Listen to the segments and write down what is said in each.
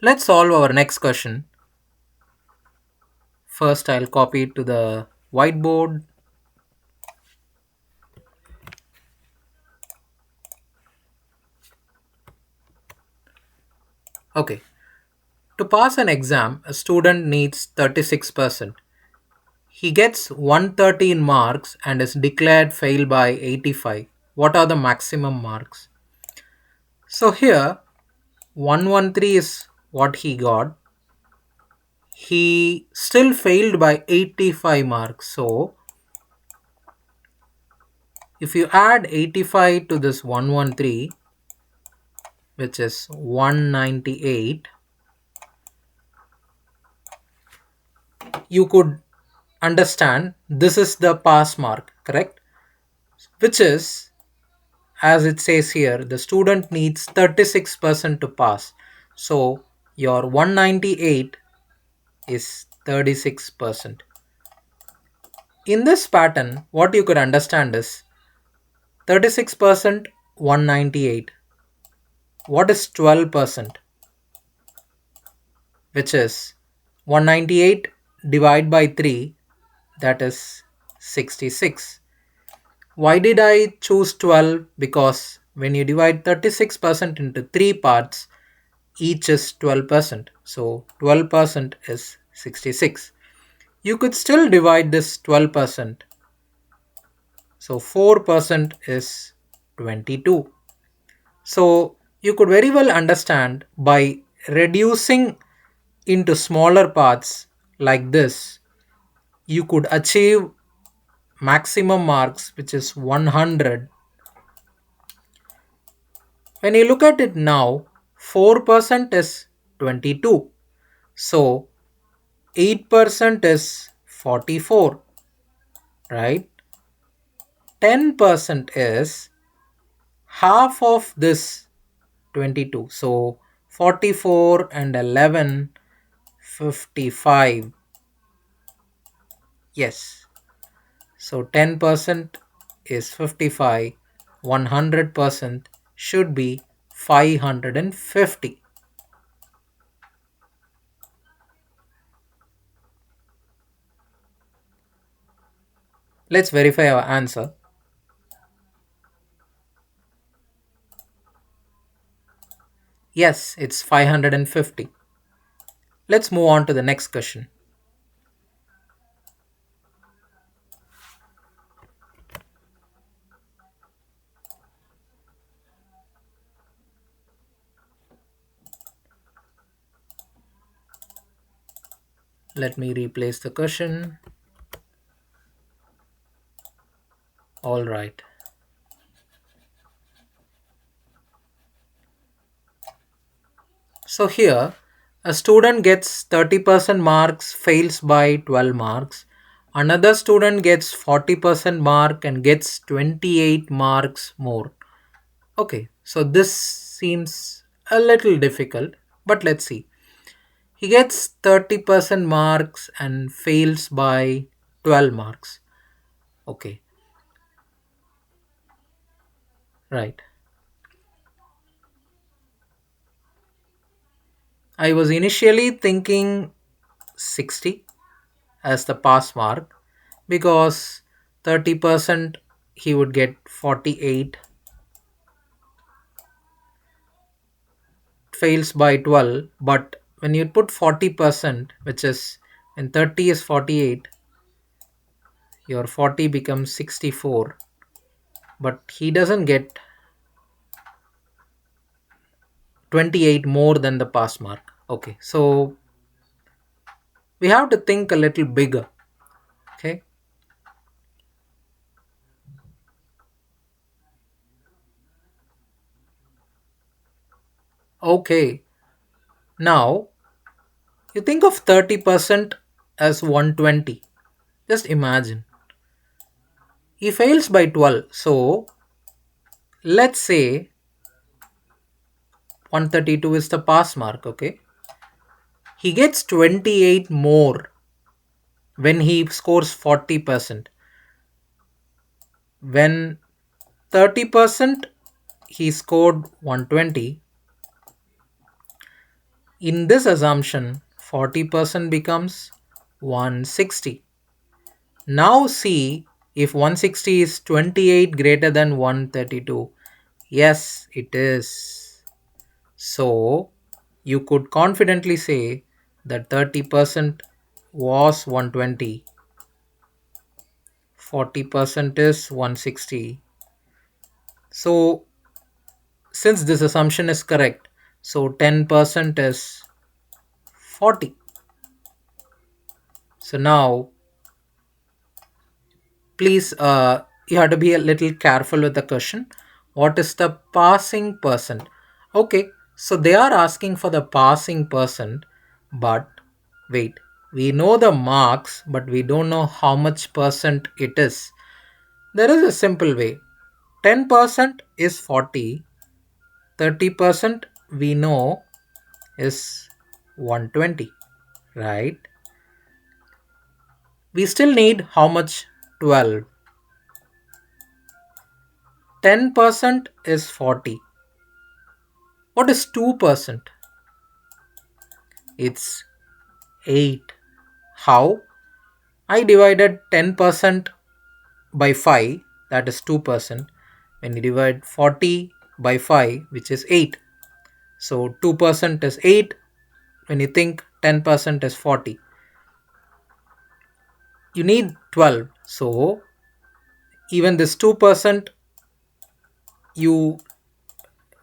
Let's solve our next question. First, I'll copy it to the whiteboard. Okay. To pass an exam, a student needs 36%. He gets 113 marks and is declared fail by 85. What are the maximum marks? So here, 113 is what he got. He still failed by 85 marks. So if you add 85 to this 113, which is 198, you could understand this is the pass mark, correct? Which is, as it says here, the student needs 36% to pass. So your 198 is 36%. In this pattern, what you could understand is 36%, 198. What is 12%? Which is 198 divided by 3, that is 66. Why did I choose 12? Because when you divide 36% into 3 parts, each is 12%. So 12% is 66. You could still divide this 12%. So 4% is 22. So you could very well understand by reducing into smaller parts like this, you could achieve maximum marks, which is 100. When you look at it now, 4% is 22. So 8% is 44, right? 10% is half of this 22. So 44 and 11, 55. Yes. So 10% is 55. 100% should be 550. Let's verify our answer. Yes, it's 550. Let's move on to the next question. Let me replace the question. All right. So here, a student gets 30% marks, fails by 12 marks. Another student gets 40% mark and gets 28 marks more. Okay, so this seems a little difficult, but let's see. He gets 30% marks and fails by 12 marks. Okay, right. I was initially thinking 60 as the pass mark because 30% he would get 48, fails by 12. But when you put 40%, which is when 30 is 48, your 40 becomes 64, but he doesn't get 28 more than the pass mark. Okay, so we have to think a little bigger. Okay, okay, now you think of 30% as 120. Just imagine he fails by 12. So let's say 132 is the pass mark. Okay, he gets 28 more when he scores 40%. When 30% he scored 120, In this assumption, 40% becomes 160. Now see if 160 is 28 greater than 132. Yes, it is. So you could confidently say that 30% was 120, 40% is 160. So since this assumption is correct, so 10% is 40. So now please you have to be a little careful with the question. What is the passing percent? Okay, so they are asking for the passing percent, but wait, we know the marks but we don't know how much percent it is. There is a simple way. 10% is 40, 30% we know is 120, right? We still need how much? 12. 10% is 40. What is 2%? It's 8. How? I divided 10% by 5, that is 2%. When you divide 40 by 5, which is 8. So 2% is 8. When you think 10% is 40. You need 12. So even this 2%, you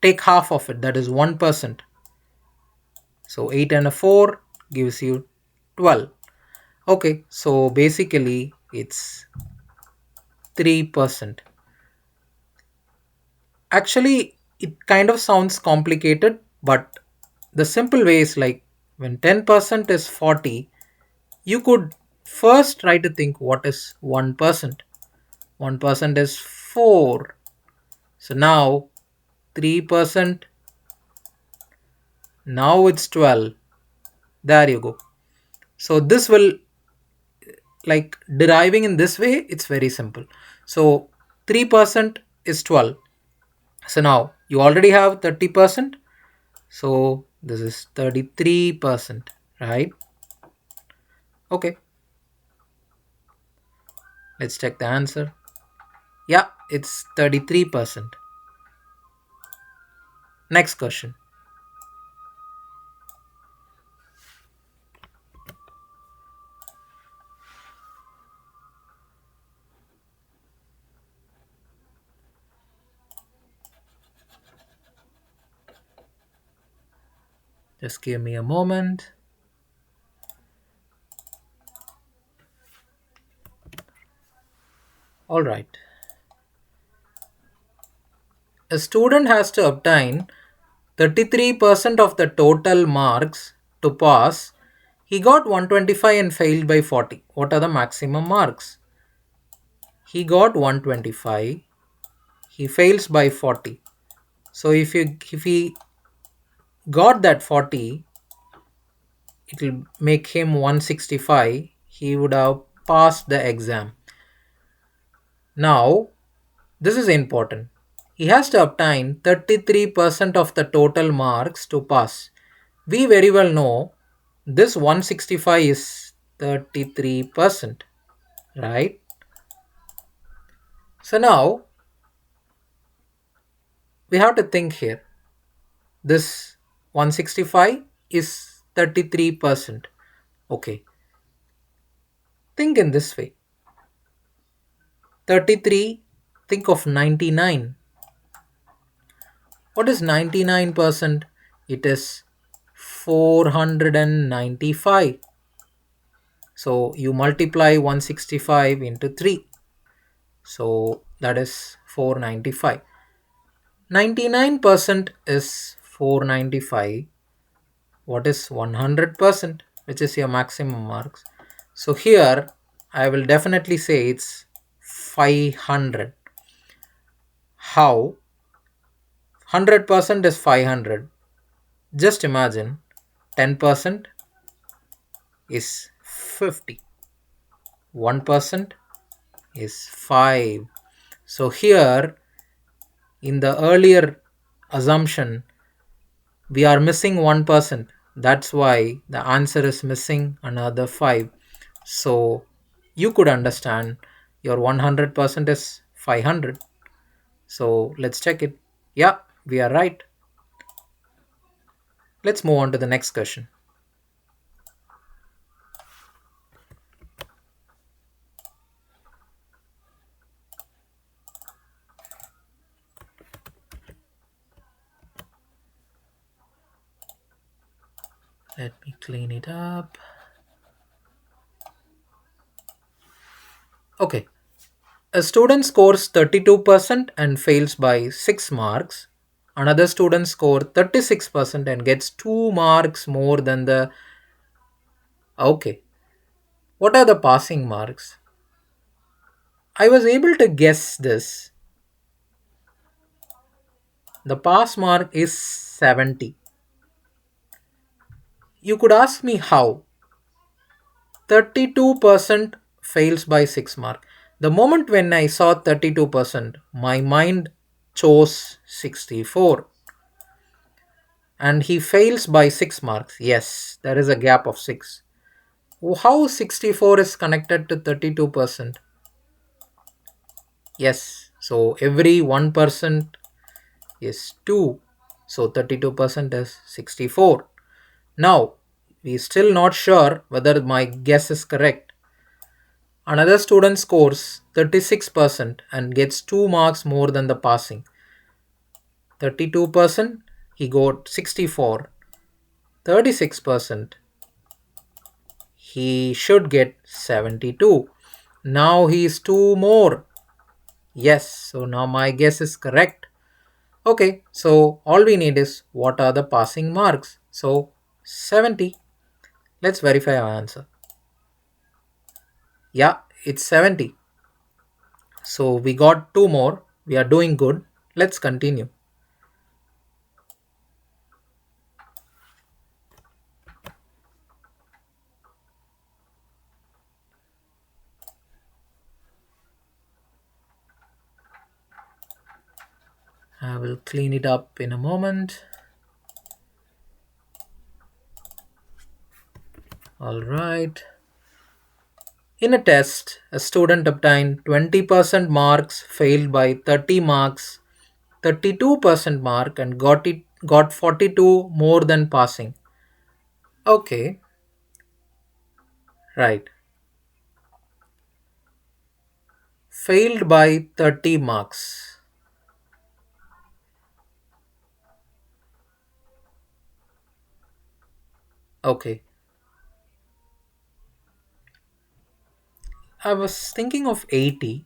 take half of it, that is 1%. So 8 and a 4 gives you 12. Okay, so basically it's 3%. Actually, it kind of sounds complicated, but the simple way is like when 10% is 40, you could first try to think what is 1%. 1% is 4. So now 3%, now it's 12. There you go. So this will, like, deriving in this way, it's very simple. So 3% is 12. So now you already have 30%. So this is 33%, right? Okay, let's check the answer. Yeah, it's 33%. Next question. Just give me a moment. All right. A student has to obtain 33% of the total marks to pass. He got 125 and failed by 40. What are the maximum marks? He got 125. He fails by 40. So if he got that 40, it will make him 165. He would have passed the exam. Now, this is important. He has to obtain 33% of the total marks to pass. We very well know this 165 is 33%, right? So now we have to think here. This 165 is 33%. Okay. Think in this way. 33, think of 99. What is 99%? It is 495. So you multiply 165 into 3. So that is 495. 99% is 495. What is 100%? Which is your maximum marks. So here I will definitely say it's 500. How? 100% is 500. Just imagine 10% is 50. 1% is 5. So here in the earlier assumption we are missing 1%. That's why the answer is missing another 5. So you could understand your 100% is 500. So let's check it. Yeah, we are right. Let's move on to the next question. Let me clean it up. Okay. A student scores 32% and fails by 6 marks. Another student scores 36% and gets 2 marks more than the. Okay. What are the passing marks? I was able to guess this. The pass mark is 70. You could ask me how. 32% fails by 6 mark. The moment when I saw 32%, my mind chose 64. And he fails by 6 marks. Yes, there is a gap of 6. How 64 is connected to 32%? Yes, so every 1% is 2. So 32% is 64. Now, we still not sure whether my guess is correct. Another student scores 36% and gets 2 marks more than the passing. 32%, he got 64. 36%, he should get 72. Now he is 2 more. Yes, so now my guess is correct. Okay, so all we need is what are the passing marks. So 70. Let's verify our answer. Yeah, it's 70. So we got 2 more. We are doing good. Let's continue. I will clean it up in a moment. All right. In a test, a student obtained 20% marks, failed by 30 marks, 32% mark, and got 42 more than passing. Okay, right. Failed by 30 marks. Okay. I was thinking of 80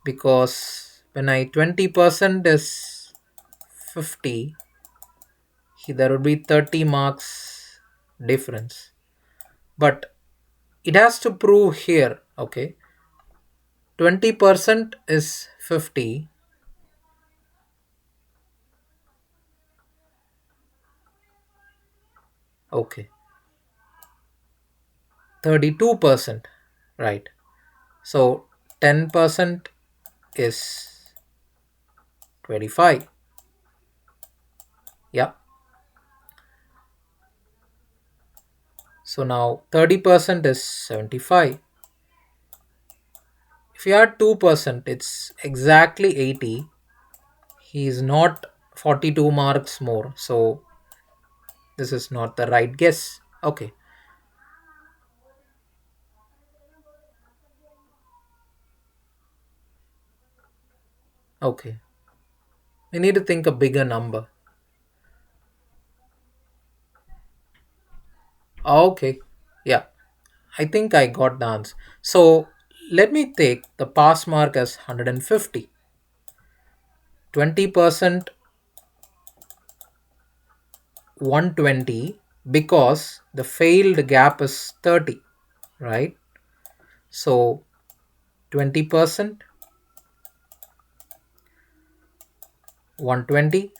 because when I 20% is 50, there would be 30 marks difference. But it has to prove here, okay? 20% is 50. Okay. 32%. Right. So 10% is 25. Yeah. So now 30% is 75. If you add 2%, it's exactly 80. He is not 42 marks more. So this is not the right guess. Okay. Okay. We need to think a bigger number. Okay. Yeah. I think I got the answer. So let me take the pass mark as 150. 20% 120 because the failed gap is 30, right? So 20% 120,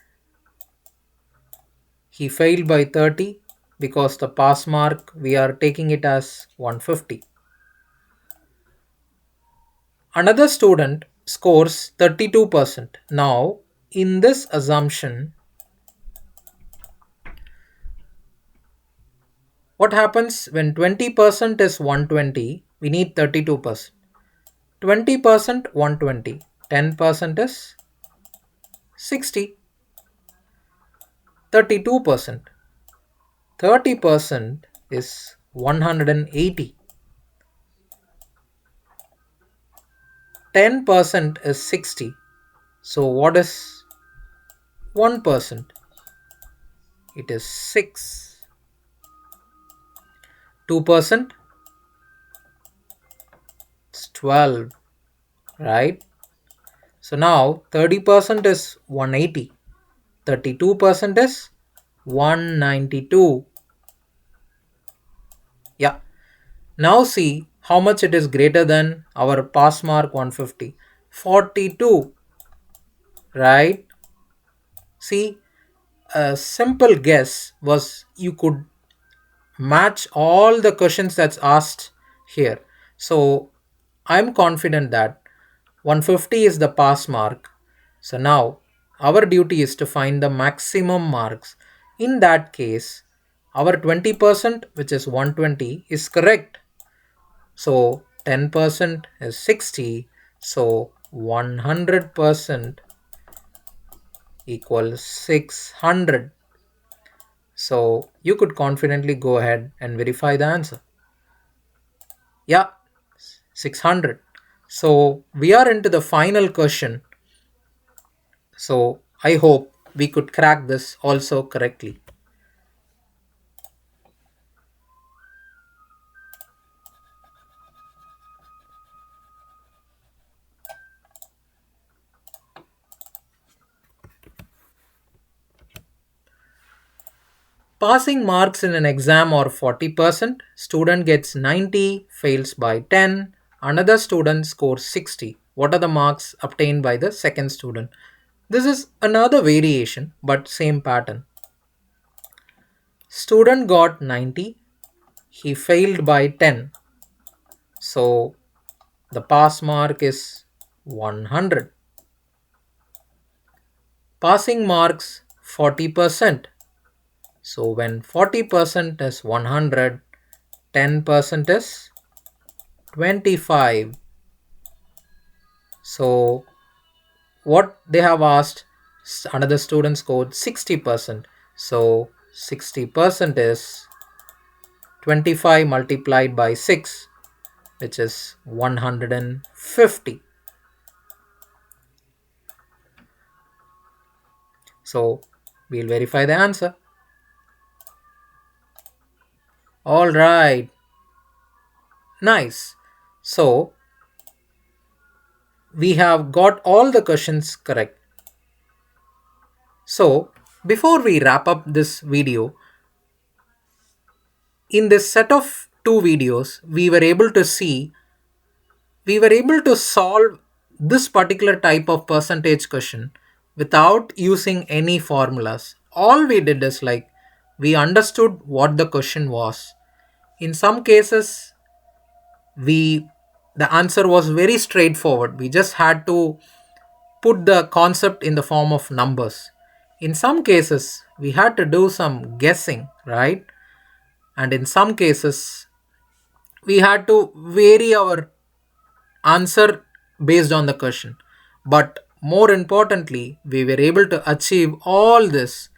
he failed by 30 because the pass mark we are taking it as 150. Another student scores 32%. Now in this assumption, What happens when 20% is 120? We need 32%. 20% 120. 10% is 60. 32%. 30% is 180. 10% is 60. So what is 1%? It is 6. 2% is 12, right? So now 30% is 180. 32% is 192. Yeah. Now see how much it is greater than our pass mark 150. 42, right? See, a simple guess was you could match all the questions that's asked here. So I'm confident that 150 is the pass mark. So now our duty is to find the maximum marks. In that case, our 20%, which is 120, is correct. So 10% is 60. So 100% equals 600. So you could confidently go ahead and verify the answer. Yeah, 600. So we are into the final question. So I hope we could crack this also correctly. Passing marks in an exam are 40%. Student gets 90, fails by 10. Another student scores 60. What are the marks obtained by the second student? This is another variation but same pattern. Student got 90. He failed by 10. So the pass mark is 100. Passing marks 40%. So when 40% is 100, 10% is 25. So what they have asked, another student scored 60%. So 60% is 25 multiplied by 6, which is 150. So we'll verify the answer. All right. Nice. So we have got all the questions correct. So before we wrap up this video, in this set of two videos, we were able to solve this particular type of percentage question without using any formulas. All we did is like we understood what the question was. In some cases, we the answer was very straightforward. We just had to put the concept in the form of numbers. In some cases, we had to do some guessing, right? And in some cases, we had to vary our answer based on the question. But more importantly, we were able to achieve all this.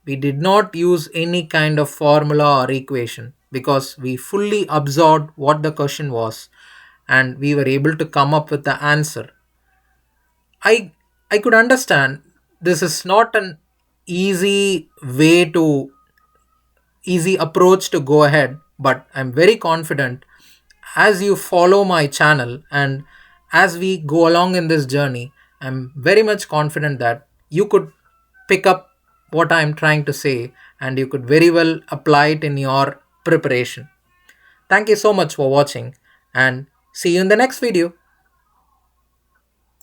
We did not use any kind of formula or equation because we fully absorbed what the question was and we were able to come up with the answer. I I could understand this is not an easy way to easy approach to go ahead, but I'm very confident as you follow my channel and as we go along in this journey, I'm very much confident that you could pick up what I'm trying to say and you could very well apply it in your preparation. Thank you so much for watching and see you in the next video.